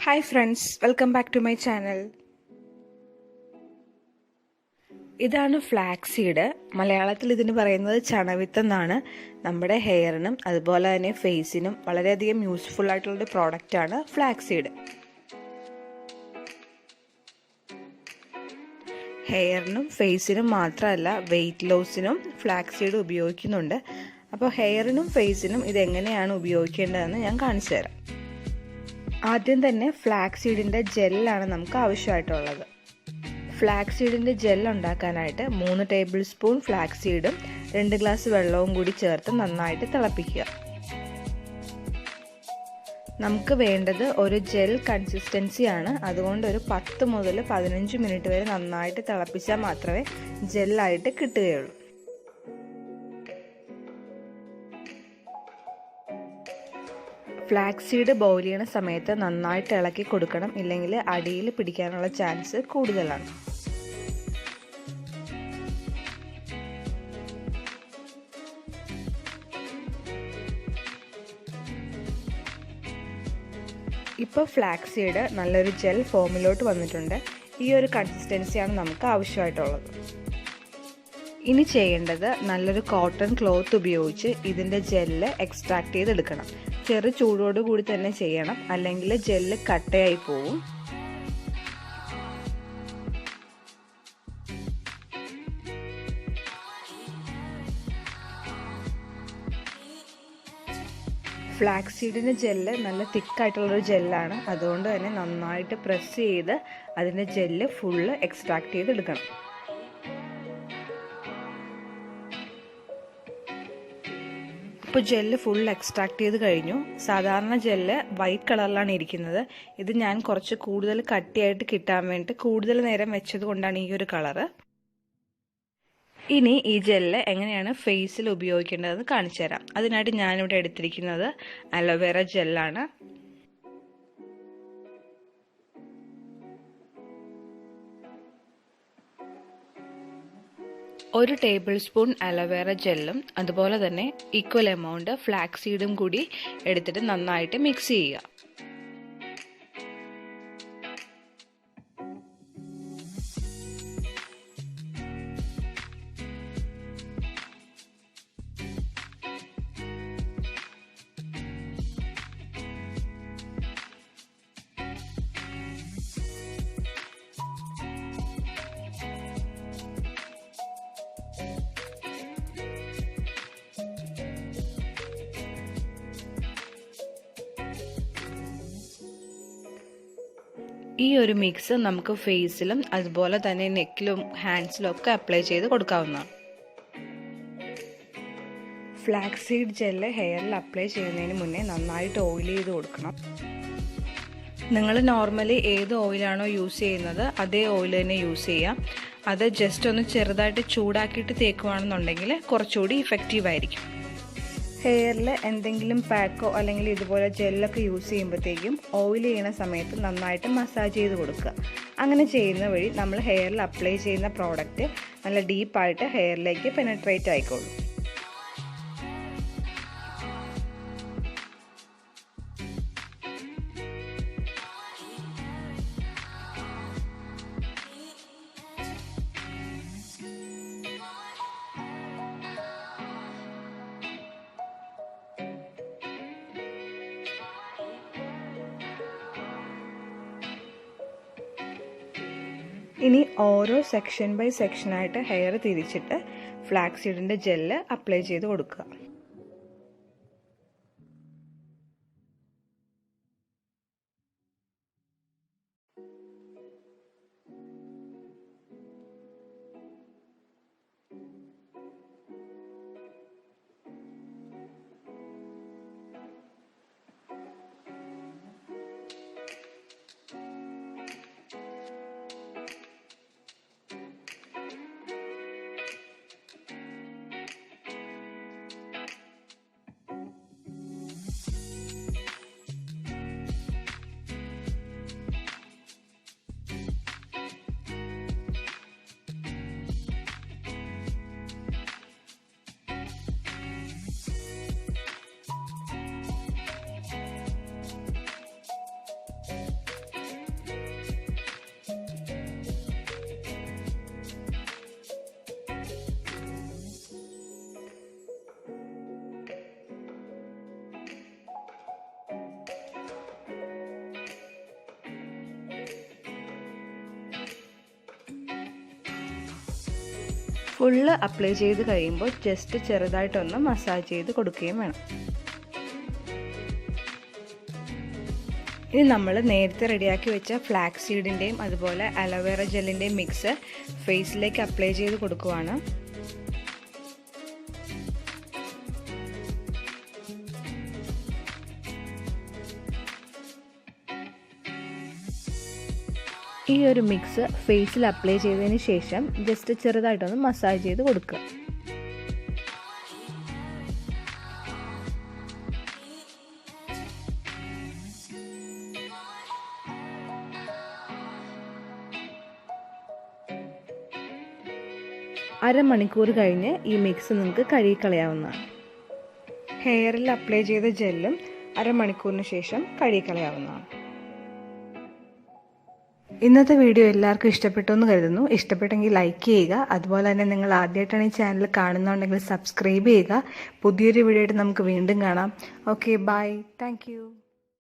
Hi friends, welcome back to my channel. ഇതാണ് flax seed. മലയാളത്തിൽ ഇതിന് പറയുന്നത് ചണവിത്ത് എന്നാണ്. നമ്മുടെ ഹെയറിനും അതുപോലെ തന്നെ ഫേസിനും വളരെയധികം യൂസ്ഫുൾ ആയിട്ടുള്ളൊരു പ്രോഡക്റ്റാണ് ഫ്ലാക്സ് സീഡ്. ഹെയറിനും ഫേസിനും മാത്രമല്ല വെയിറ്റ് ലോസിനും ഫ്ലാക്സ് സീഡ് ഉപയോഗിക്കുന്നുണ്ട്. അപ്പോൾ ഹെയറിനും ഫേസിനും ഇതെങ്ങനെയാണ് ഉപയോഗിക്കേണ്ടതെന്ന് ഞാൻ കാണിച്ചു തരാം. ആദ്യം തന്നെ ഫ്ലാക്സ് സീഡിൻ്റെ ജെല്ലാണ് നമുക്ക് ആവശ്യമായിട്ടുള്ളത്. ഫ്ലാക്സ് സീഡിൻ്റെ ജെൽ ഉണ്ടാക്കാനായിട്ട് 3 ടേബിൾ സ്പൂൺ ഫ്ലാക്സ് സീഡും 2 ഗ്ലാസ് വെള്ളവും കൂടി ചേർത്ത് നന്നായിട്ട് തിളപ്പിക്കുക. നമുക്ക് വേണ്ടത് ഒരു ജെൽ കൺസിസ്റ്റൻസിയാണ്. അതുകൊണ്ട് ഒരു 10 മുതൽ 15 മിനിറ്റ് വരെ നന്നായിട്ട് തിളപ്പിച്ചാൽ മാത്രമേ ജെല്ലായിട്ട് കിട്ടുകയുള്ളൂ. ഫ്ലാക്സ് സീഡ് ബോയിൽ ചെയ്യുന്ന സമയത്ത് നന്നായിട്ട് ഇളക്കി കൊടുക്കണം, ഇല്ലെങ്കിൽ അടിയിൽ പിടിക്കാനുള്ള ചാൻസ് കൂടുതലാണ്. ഇപ്പോൾ ഫ്ലാക്സ് സീഡ് നല്ലൊരു ജെൽ ഫോമിലോട്ട് വന്നിട്ടുണ്ട്. ഈ ഒരു കൺസിസ്റ്റൻസിയാണ് നമുക്ക് ആവശ്യമായിട്ടുള്ളത്. ഇനി ചെയ്യേണ്ടത് നല്ലൊരു കോട്ടൺ ക്ലോത്ത് ഉപയോഗിച്ച് ഇതിൻ്റെ ജെല്ല് എക്സ്ട്രാക്ട് ചെയ്തെടുക്കണം. ചെറു ചൂടോട് കൂടി തന്നെ ചെയ്യണം, അല്ലെങ്കിൽ ജെല്ല് കട്ടയായി പോവും. ഫ്ലാക്സ് സീഡിൻ്റെ ജെല്ല് നല്ല തിക്കായിട്ടുള്ളൊരു ജെല്ലാണ്. അതുകൊണ്ട് തന്നെ നന്നായിട്ട് പ്രസ് ചെയ്ത് അതിൻ്റെ ജെല്ല് ഫുള്ള് എക്സ്ട്രാക്ട് ചെയ്തെടുക്കണം. ഇപ്പോൾ ജെല്ല് ഫുൾ എക്സ്ട്രാക്ട് ചെയ്ത് കഴിഞ്ഞു. സാധാരണ ജെല്ല് വൈറ്റ് കളറിലാണ് ഇരിക്കുന്നത്. ഇത് ഞാൻ കുറച്ച് കൂടുതൽ കട്ടിയായിട്ട് കിട്ടാൻ വേണ്ടി കൂടുതൽ നേരം വെച്ചത് കൊണ്ടാണ് ഈ ഒരു കളറ്. ഇനി ഈ ജെല്ല് എങ്ങനെയാണ് ഫേസിൽ ഉപയോഗിക്കേണ്ടതെന്ന് കാണിച്ചു തരാം. അതിനായിട്ട് ഞാനിവിടെ എടുത്തിരിക്കുന്നത് അലോവേറ ജെല്ലാണ്. ഒരു ടേബിൾ സ്പൂൺ അലോവേറ ജെല്ലും അതുപോലെ തന്നെ ഈക്വൽ എമൗണ്ട് ഫ്ലാക്സ് സീഡും കൂടി എടുത്തിട്ട് നന്നായിട്ട് മിക്സ് ചെയ്യുക. ഈ ഒരു മിക്സ് നമുക്ക് ഫേസിലും അതുപോലെ തന്നെ നെക്കിലും ഹാൻഡ്സിലും ഒക്കെ അപ്ലൈ ചെയ്ത് കൊടുക്കാവുന്നതാണ്. ഫ്ലാക്സ് സീഡ് ജെല്ല് ഹെയറിൽ അപ്ലൈ ചെയ്യുന്നതിന് മുന്നേ നന്നായിട്ട് ഓയിൽ ചെയ്ത് കൊടുക്കണം. നിങ്ങൾ നോർമലി ഏത് ഓയിലാണോ യൂസ് ചെയ്യുന്നത് അതേ ഓയിൽ തന്നെ യൂസ് ചെയ്യാം. അത് ജസ്റ്റ് ഒന്ന് ചെറുതായിട്ട് ചൂടാക്കിയിട്ട് തേക്കുകയാണെന്നുണ്ടെങ്കിൽ കുറച്ചുകൂടി ഇഫക്റ്റീവ് ആയിരിക്കും. ഹെയറിൽ എന്തെങ്കിലും പാക്കോ അല്ലെങ്കിൽ ഇതുപോലെ ജെല്ലൊക്കെ യൂസ് ചെയ്യുമ്പോഴത്തേക്കും ഓയിൽ ചെയ്യുന്ന സമയത്ത് നന്നായിട്ട് മസാജ് ചെയ്ത് കൊടുക്കുക. അങ്ങനെ ചെയ്യുന്ന വഴി നമ്മൾ ഹെയറിൽ അപ്ലൈ ചെയ്യുന്ന പ്രോഡക്റ്റ് നല്ല ഡീപ്പായിട്ട് ഹെയറിലേക്ക് പെനട്രേറ്റ് ആയിക്കോളും. ഇനി ഓരോ സെക്ഷൻ ബൈ സെക്ഷനായിട്ട് ഹെയർ തിരിച്ചിട്ട് ഫ്ലാക്സ് സീഡിൻ്റെ ജെല്ല് അപ്ലൈ ചെയ്ത് കൊടുക്കുക. ഫുള്ള് അപ്ലൈ ചെയ്ത് കഴിയുമ്പോൾ ജസ്റ്റ് ചെറുതായിട്ടൊന്ന് മസാജ് ചെയ്ത് കൊടുക്കുകയും വേണം. ഇനി നമ്മൾ നേരത്തെ റെഡിയാക്കി വെച്ച ഫ്ലാക്സ് സീഡിൻ്റെയും അതുപോലെ അലോവേറ ജെല്ലിൻ്റെയും മിക്സ് ഫേസിലേക്ക് അപ്ലൈ ചെയ്ത് കൊടുക്കുവാണ്. ഈ ഒരു മിക്സ് ഫേസിൽ അപ്ലൈ ചെയ്തതിന് ശേഷം ജസ്റ്റ് ചെറുതായിട്ടൊന്ന് മസാജ് ചെയ്ത് കൊടുക്കുക. അരമണിക്കൂർ കഴിഞ്ഞ് ഈ മിക്സ് നിങ്ങൾക്ക് കഴുകിക്കളയാവുന്നതാണ്. ഹെയറിൽ അപ്ലൈ ചെയ്ത ജെല്ലും അരമണിക്കൂറിന് ശേഷം കഴുകിക്കളയാവുന്നതാണ്. ഇന്നത്തെ വീഡിയോ എല്ലാവർക്കും ഇഷ്ടപ്പെട്ടു എന്ന് കരുതുന്നു. ഇഷ്ടപ്പെട്ടെങ്കിൽ ലൈക്ക് ചെയ്യുക. അതുപോലെ തന്നെ നിങ്ങൾ ആദ്യമായിട്ടാണ് ഈ ചാനൽ കാണുന്നുണ്ടെങ്കിൽ സബ്സ്ക്രൈബ് ചെയ്യുക. പുതിയൊരു വീഡിയോ ആയിട്ട് നമുക്ക് വീണ്ടും കാണാം. Okay, by. താങ്ക്